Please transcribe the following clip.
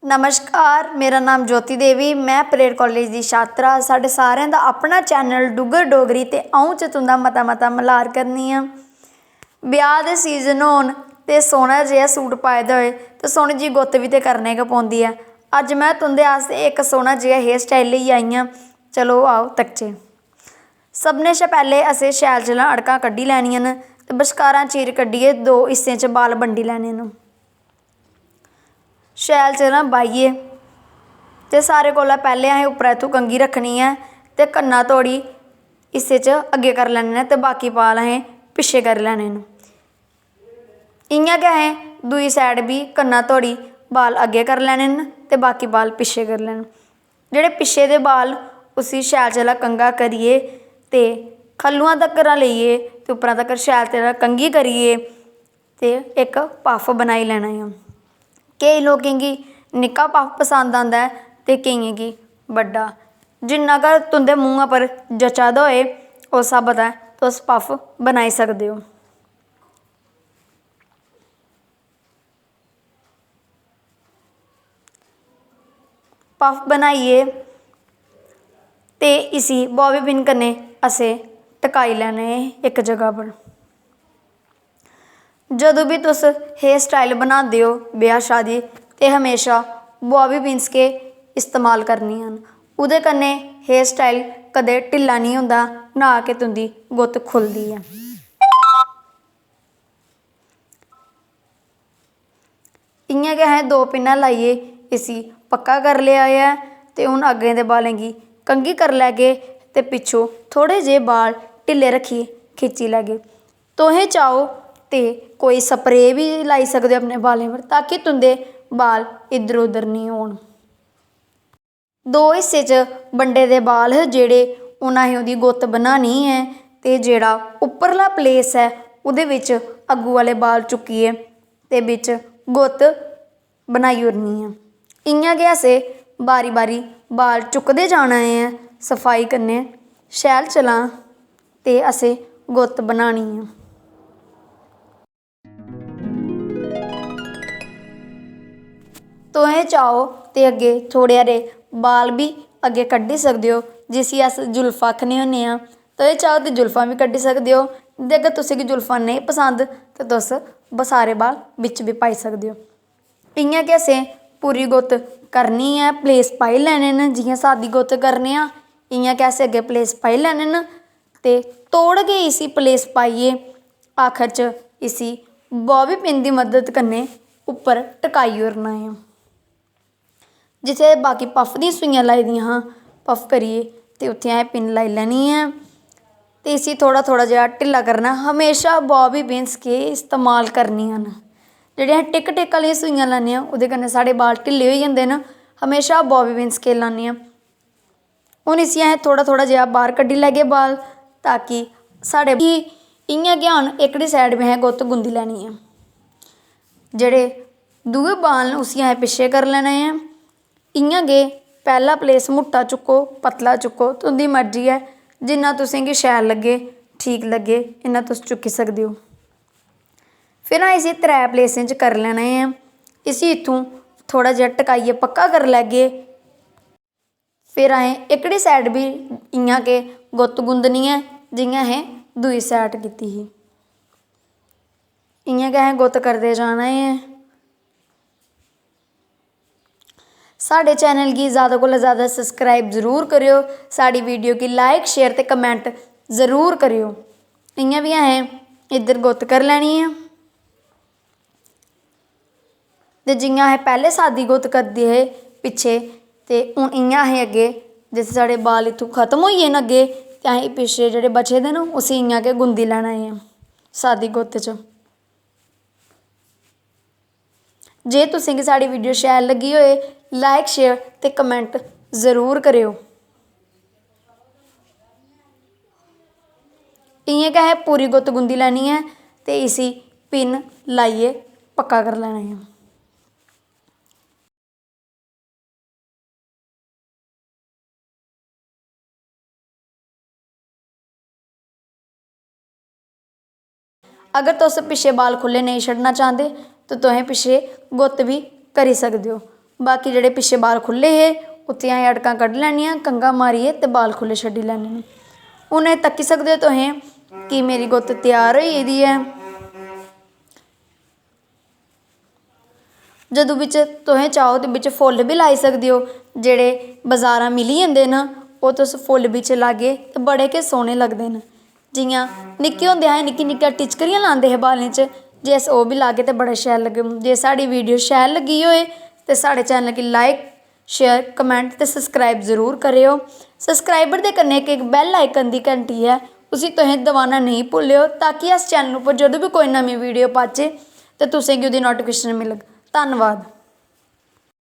नमस्कार, मेरा नाम ज्योति देवी। मैं परेड कॉलेज की छात्रा। साढ़े सारिਆਂ ਦਾ अपना चैनल डुगर डोगरी ते आऊँ च तुंदा मता मता मल्हार करनी आ। ब्याह दे सीजन होन ते सोहना जिहा सूट पाए दा होए ते सोहनी जी गुत्त भी ते करने गै पौंदी ऐ। अज्ज मैं तुंदे आस्ते एक सोहना जिहा हेयर स्टाइल लेई आई आं। चलो आओ तकचे। सबने शा पैह्ले असें शैल जला अड़कां कड्ढी लैनियां न ते बश्कारां चीर कड्ढियै दो हिस्सें च बाल बंडी लैने न। शैल चना बाहिए ते सारे कोला पैह्ले असें उप्परा इत्थूं कंघी रक्खनी ऐ ते कन्ना धोड़ी हिस्से च अग्गें करी लैने न ते बाकी बाल असें पिच्छे करी लैने न। इ'यां गै असें दूई साइड बी कन्ना धोड़ी बाल अग्गें करी लैने न ते बाकी बाल पिच्छे करी लैने। जेह्ड़े पिच्छे दे बाल उसी शैल चला कंघा करियै ते खल्लुआं तक्कर लेइयै ते उप्परा तक्कर शैल तरह कंघी करियै ते इक पफ बनाई लैना ऐ। केईं लोकें गी निक्का पफ पसंद आंदा ऐ ते केइयें गी बड्डा। जिन्ना गै तुंदे मूंहा पर जचा दा होए उस स्हाबा दा तुस पफ बनाई सकदे हो। पफ बनाइयै ते इसी बॉबी पिन कन्नै असें टकाई लैने इक जगह पर। जदों भी तुस हेयर स्टाइल बनांदे हो ब्याह शादी ते हमेशा बॉबी पिन्स के इस्तेमाल करनियां न। ओह्दे कन्नै हेयर स्टाइल कदें ढिल्ला निं होंदा ना कि तुंदी गुत्त खु'लदी ऐ। इ'यां गै असें दो पिन्नां लाइयै इसी पक्का करी लेआ ऐ ते हून अग्गें दे बालें गी कंघी करी लैगे ते पिच्छों थोह्ड़े जेह् बाल ढिल्ले रक्खियै खिच्ची लैगे। तुसें चाहो ते कोई स्प्रे बी लाई सकदे अपने बालें पर ताकि तुंदे बाल इद्धर उद्धर निं होन। दो हिस्से च बंडे दे बाल जेह्ड़े हून असें ओह्दी गुत्त बनानी ऐ ते जेह्ड़ा उप्परला प्लेस ऐ ओह्दे बिच्च अग्गू आह्ले बाल चुक्कियै ते बिच्च गुत्त बनाई ओड़नी ऐ। इ'यां गै असें बारी बारी बाल चुकदे जाना ऐ सफाई कन्नै शैल चलां ते असें गुत्त बनानी ऐ। तुसें चाहो ते अग्गें थोह्ड़े हारे बाल बी अग्गें कड्ढी सकदे हो जिसी अस जुल्फ आखने होन्ने आं। तुसें चाहो ते जुल्फां बी कड्ढी सकदे हो ते अगर तुसेंगी जुल्फां नेईं पसंद ते तुस बसारे बाल बिच्च बी पाई सकदे हो। इ'यां गै असें पूरी गुत्त करनी ऐ। प्लेस पाई लैने न जियां सादी गुत्त करने आं इ'यां गै असें अग्गें प्लेस पाई लैने न ते तोड़ गै इसी प्लेस पाइयै आखर च इसी बॉबी पिन दी मदद कन्नै उप्पर टकाई ओड़ना ऐ। जित्थै बाकी पफ दियां सूइयां लाई दियां हां पफ करियै ते उत्थै असें पिन लाई लैनी ऐ ते इसी थोह्ड़ा थोह्ड़ा जेहा ढिल्ला करना। हमेशा बॉबी पिन्स के इस्तेमाल करनियां न। जेह्ड़े अस टिक टिक आह्लियां सूइयां लान्ने आं ओह्दे कन्नै साढ़े बाल ढिल्ले होई जंदे न। हमेशा बॉबी पिन्स के लान्ने आं। हून इसी असें थोह्ड़ा थोह्ड़ा जेहा बाह्र कड्ढी लैगे बाल ताकि साढ़े इ'यां गै हून एह्कड़ी साइड बी असें गुत्त गुंदी लैनी ऐ। जेह्ड़े दूए बाल न उसी असें पिच्छे करी लैना ऐ। इ'यां गै पैह्ला प्लेस मुट्टा चुक्को पतला चुक्को तुंदी मर्जी ऐ जिन्ना तुसेंगी शैल लग्गे ठीक लग्गे इन्ना तुस चुक्की सकदे हो। फिर असें इसी त्रै प्लेसें च करी लैना ऐ। इसी इत्थूं थोह्ड़ा जेहा टकाइयै पक्का करी लैगे। फिर असें एह्कड़ी साइड बी इ'यां गै गुत्त गुंदनी ऐ जियां असें दूई साइड कीती ही। इ'यां गै असें गुत्त करदे जाना ऐ। साढ़े चैनल गी ज़्यादा कोला ज़्यादा सब्सक्राइब ज़रूर करेओ। साढ़ी वीडियो गी लाइक शेयर ते कमेंट ज़रूर करेओ। इ'यां बी असें इद्धर गुत्त करी लैनी ऐ ते जियां असें पैह्लें सादी गुत्त करदे हे पिच्छे ते हून इ'यां असें अग्गें जिस साढ़े बाल इत्थूं खत्म होई गे न अग्गें ते असें पिच्छे जेह्ड़े बचे दे न उसी इ'यां गै गुंदी लैना ऐ सादी गुत्त च। जे तुसेंगी साढ़ी वीडियो शैल लग्गी होए लाइक शेयर ते कमेंट ज़रूर करेओ। इ'यां गै असें पूरी गुत्त गुंदी लैनी ऐ ते इसी पिन लाइयै पक्का करी लैना ऐ। अगर तुस पिच्छे बाल खुल्ले नेईं छड्डना चांह्दे तो तुसें पिच्छे गुत्त बी करी सकदे हो। बाकी जिहड़े पिछे बाल खुले है उत्ते असें अड़कां कड्ढ लैनियां, कंघा मारिए ते बाल खुले छड्डी लैने न। हुण एह् तक्की सकदे हो तुसें कि मेरी गुत्त तैयार होई गेदी है। जदों बिच तुसें चाहो तो बिच फुल्ल भी लाई सकदे हो, जेह्ड़े बजारां मिली जंदे न ओह् तुस फुल्ल बिच लागे ते बड़े गै सोह्ने लगदे न। जियां निक्के होंदे अस निक्की निक्कियां टिचकरियां लांदे हे बालें च, जे अस ओह् बी लागे ते बड़े शैल लग्गे। जे साढ़ी वीडियो शैल लगी होए ते साढ़े चैनल गी लाइक शेयर कमेंट ते सबसक्राइब जरूर करेओ। सबसक्राइबर दे कन्नै इक बैल आइकन दी घंटी है, उसी तुसें दबाना नहीं भुल्लेओ, ताकि अस चैनल उप्पर जदों भी कोई नमीं वीडियो पाच्चे ते तुसेंगी ओह्दी नोटिफिकेशन मिलग। धन्नवाद।